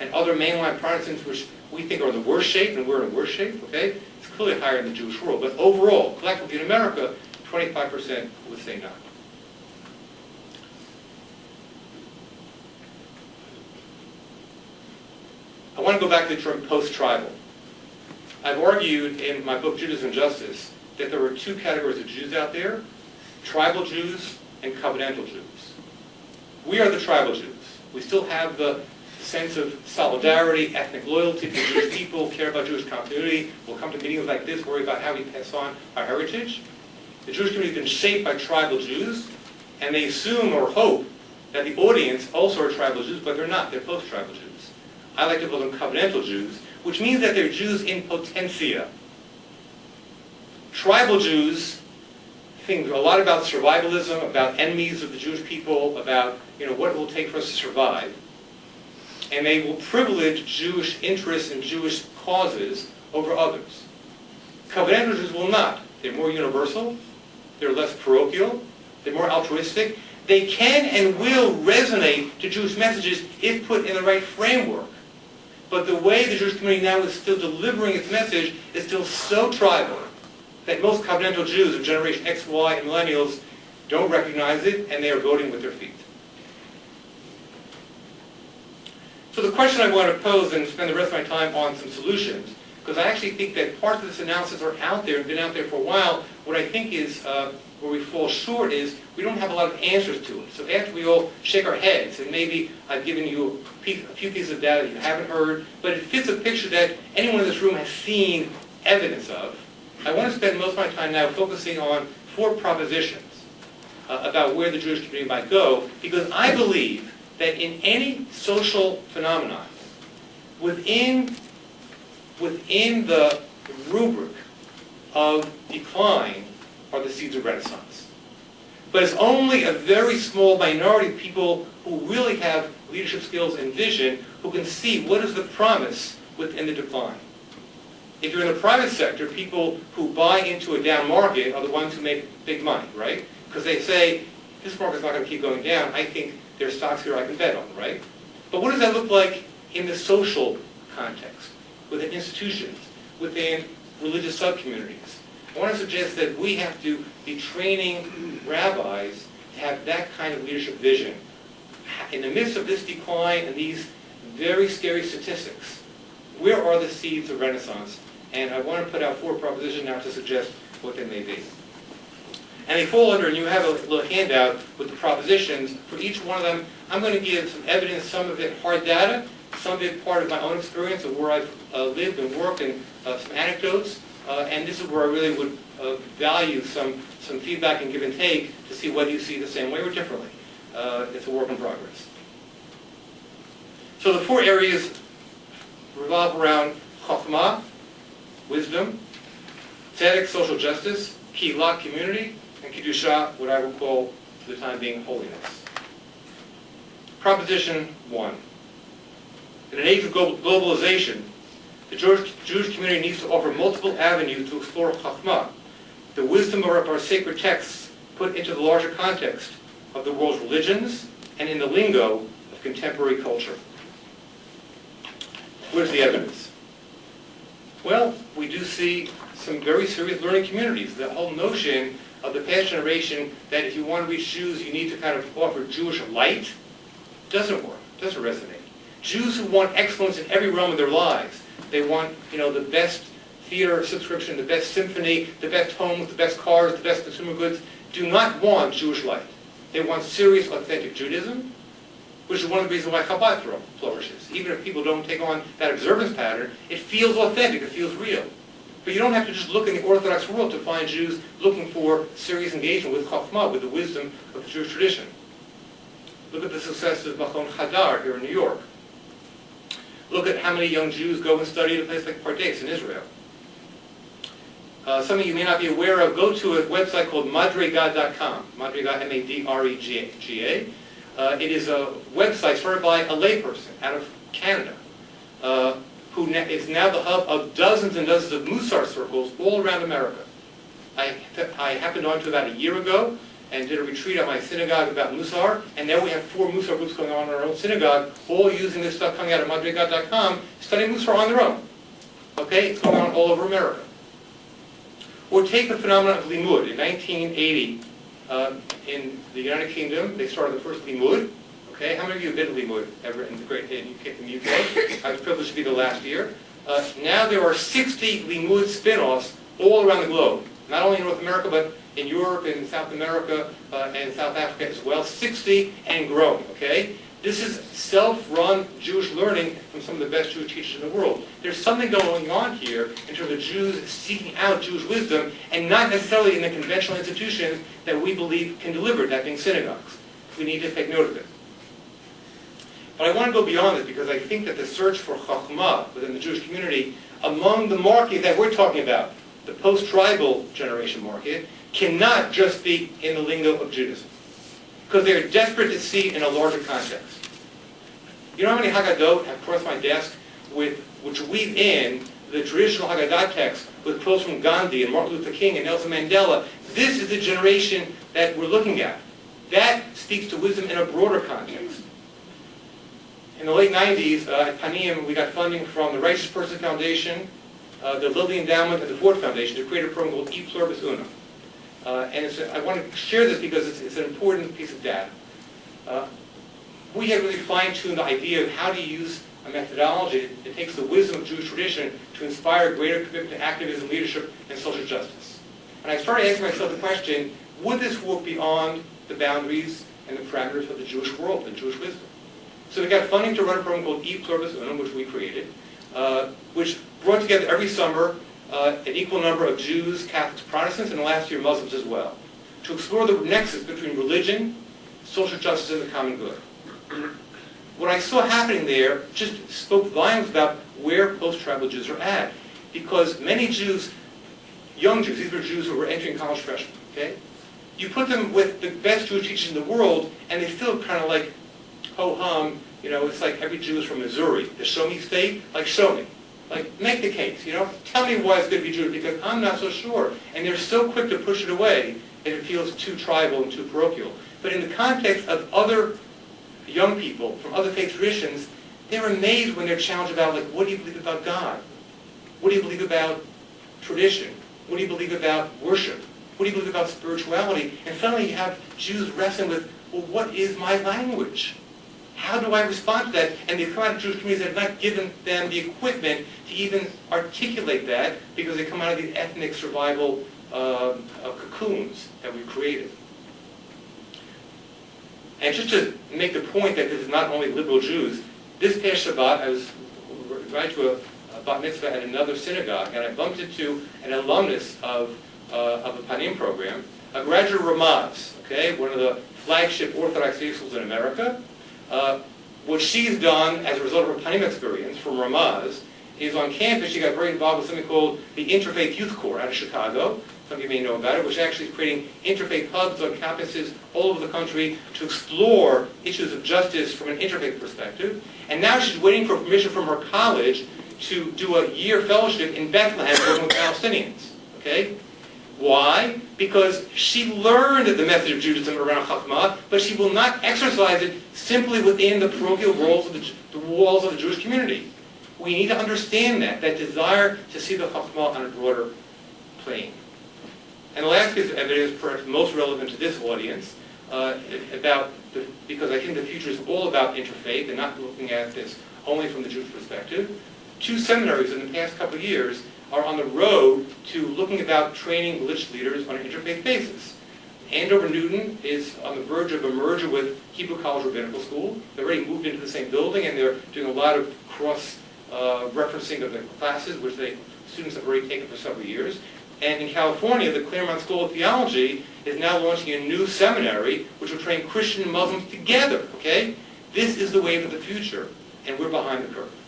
and other mainline Protestants, which we think are in the worst shape, and we're in the worst shape, okay? It's clearly higher in the Jewish world. But overall, collectively in America, 25% would say no. I want to go back to the term post-tribal. I've argued in my book, Judaism and Justice, that there are two categories of Jews out there, tribal Jews and covenantal Jews. We are the tribal Jews. We still have the sense of solidarity, ethnic loyalty to the Jewish people, care about Jewish continuity. We'll come to meetings like this, worry about how we pass on our heritage. The Jewish community has been shaped by tribal Jews, and they assume or hope that the audience also are tribal Jews, but they're not. They're post-tribal Jews. I like to call them covenantal Jews, which means that they're Jews in potentia. Tribal Jews think a lot about survivalism, about enemies of the Jewish people, about what it will take for us to survive. And they will privilege Jewish interests and Jewish causes over others. Covenantal Jews will not. They're more universal. They're less parochial. They're more altruistic. They can and will resonate to Jewish messages if put in the right framework. But the way the Jewish community now is still delivering its message is still so tribal that most covenantal Jews of Generation X, Y, and Millennials don't recognize it, and they are voting with their feet. So the question I want to pose and spend the rest of my time on some solutions, because I actually think that parts of this analysis are out there and been out there for a while. What I think is where we fall short is we don't have a lot of answers to it. So after we all shake our heads, and maybe I've given you a few pieces of data that you haven't heard, but it fits a picture that anyone in this room has seen evidence of, I want to spend most of my time now focusing on 4 propositions about where the Jewish community might go, because I believe that in any social phenomenon, within the rubric of decline are the seeds of Renaissance. But it's only a very small minority of people who really have leadership skills and vision who can see what is the promise within the decline. If you're in the private sector, people who buy into a down market are the ones who make big money, right? Because they say, this market's not going to keep going down. I think there's stocks here I can bet on, right? But what does that look like in the social context, within institutions, within religious subcommunities? I want to suggest that we have to be training rabbis to have that kind of leadership vision. In the midst of this decline and these very scary statistics, where are the seeds of Renaissance? And I want to put out 4 propositions now to suggest what they may be. And they fall under, and you have a little handout with the propositions. For each one of them, I'm going to give some evidence, some of it hard data, some of it part of my own experience of where I've lived and worked, and some anecdotes. And this is where I really would value some feedback and give and take to see whether you see it the same way or differently. It's a work in progress. So the 4 areas revolve around chokhmah, wisdom, tzedek, social justice, kihila, community, and kedusha, what I will call, for the time being, holiness. Proposition 1. In an age of globalization, the Jewish community needs to offer multiple avenues to explore chokhmah, the wisdom of our sacred texts put into the larger context of the world's religions and in the lingo of contemporary culture. Where's the evidence? Well, we do see some very serious learning communities. The whole notion of the past generation that if you want to reach Jews, you need to kind of offer Jewish light doesn't work, doesn't resonate. Jews who want excellence in every realm of their lives, they want, the best theater subscription, the best symphony, the best homes, the best cars, the best consumer goods, do not want Jewish life. They want serious, authentic Judaism, which is one of the reasons why Chabad flourishes. Even if people don't take on that observance pattern, it feels authentic, it feels real. But you don't have to just look in the Orthodox world to find Jews looking for serious engagement with Chokhmah, with the wisdom of the Jewish tradition. Look at the success of Machon Hadar here in New York. Look at how many young Jews go and study at a place like Pardes in Israel. Something you may not be aware of, go to a website called madrega.com, Madrega, M-A-D-R-E-G-A. It is a website started by a layperson out of Canada, who is now the hub of dozens and dozens of Musar circles all around America. I happened on to about a year ago, and did a retreat at my synagogue about Musar, and now we have 4 Musar groups going on in our own synagogue, all using this stuff coming out of madrigat.com, studying Musar on their own. Okay? It's going on all over America. Or take the phenomenon of limud. In 1980, in the United Kingdom, they started the first limud. Okay? How many of you have been to limud ever in the UK? I was privileged to be there last year. Now there are 60 limud spin-offs all around the globe. Not only in North America, but in Europe, in South America, and South Africa as well. 60 and growing, okay? This is self-run Jewish learning from some of the best Jewish teachers in the world. There's something going on here in terms of Jews seeking out Jewish wisdom, and not necessarily in the conventional institutions that we believe can deliver, that being synagogues. We need to take note of it. But I want to go beyond this because I think that the search for Chachmah within the Jewish community, among the market that we're talking about, the post-tribal generation market, cannot just be in the lingo of Judaism. Because they are desperate to see it in a larger context. You know how many Haggadot have crossed my desk which weave in the traditional Haggadah text with quotes from Gandhi and Martin Luther King and Nelson Mandela? This is the generation that we're looking at. That speaks to wisdom in a broader context. In the late 90s, at Panim, we got funding from the Righteous Person Foundation, the Lilly Endowment, and the Ford Foundation to create a program called E Pluribus Unum. I want to share this because it's an important piece of data. We have really fine-tuned the idea of how to use a methodology that takes the wisdom of Jewish tradition to inspire greater commitment to activism, leadership, and social justice. And I started asking myself the question, would this work beyond the boundaries and the parameters of the Jewish world and Jewish wisdom? So we got funding to run a program called E Pluribus Unum, which we created, which brought together every summer an equal number of Jews, Catholics, Protestants, and last year Muslims as well, to explore the nexus between religion, social justice, and the common good. What I saw happening there just spoke volumes about where post-tribal Jews are at, because many Jews, young Jews, these were Jews who were entering college freshmen, okay? You put them with the best Jewish teachers in the world, and they feel kind of like, ho-hum, you know, it's like every Jew is from Missouri, the show me state, like show me. Like, make the case, you know? Tell me why it's good to be Jewish, because I'm not so sure. And they're so quick to push it away if it feels too tribal and too parochial. But in the context of other young people from other faith traditions, they're amazed when they're challenged about, like, what do you believe about God? What do you believe about tradition? What do you believe about worship? What do you believe about spirituality? And suddenly you have Jews wrestling with, well, what is my language? How do I respond to that? And they've come out of Jewish communities that have not given them the equipment to even articulate that because they come out of these ethnic survival cocoons that we've created. And just to make the point that this is not only liberal Jews, this past Shabbat I was invited to a bat mitzvah at another synagogue, and I bumped into an alumnus of a Panim program, a graduate of Ramaz, okay, one of the flagship Orthodox faith schools in America. What she's done as a result of her Panim experience from Ramaz is on campus she got very involved with something called the Interfaith Youth Corps out of Chicago. Some of you may know about it, which actually is creating interfaith hubs on campuses all over the country to explore issues of justice from an interfaith perspective. And now she's waiting for permission from her college to do a year fellowship in Bethlehem working with Palestinians. Okay? Why? Because she learned the message of Judaism around Chachmah, but she will not exercise it simply within the parochial walls of the walls of the Jewish community. We need to understand that desire to see the Chachmah on a broader plane. And the last piece of evidence, perhaps most relevant to this audience, because I think the future is all about interfaith and not looking at this only from the Jewish perspective. 2 seminaries in the past couple of years are on the road to looking about training religious leaders on an interfaith basis. Andover Newton is on the verge of a merger with Hebrew College Rabbinical School. They're already moved into the same building, and they're doing a lot of cross-referencing of the classes, which students have already taken for several years. And in California, the Claremont School of Theology is now launching a new seminary which will train Christian and Muslims together, okay? This is the wave of the future, and we're behind the curve.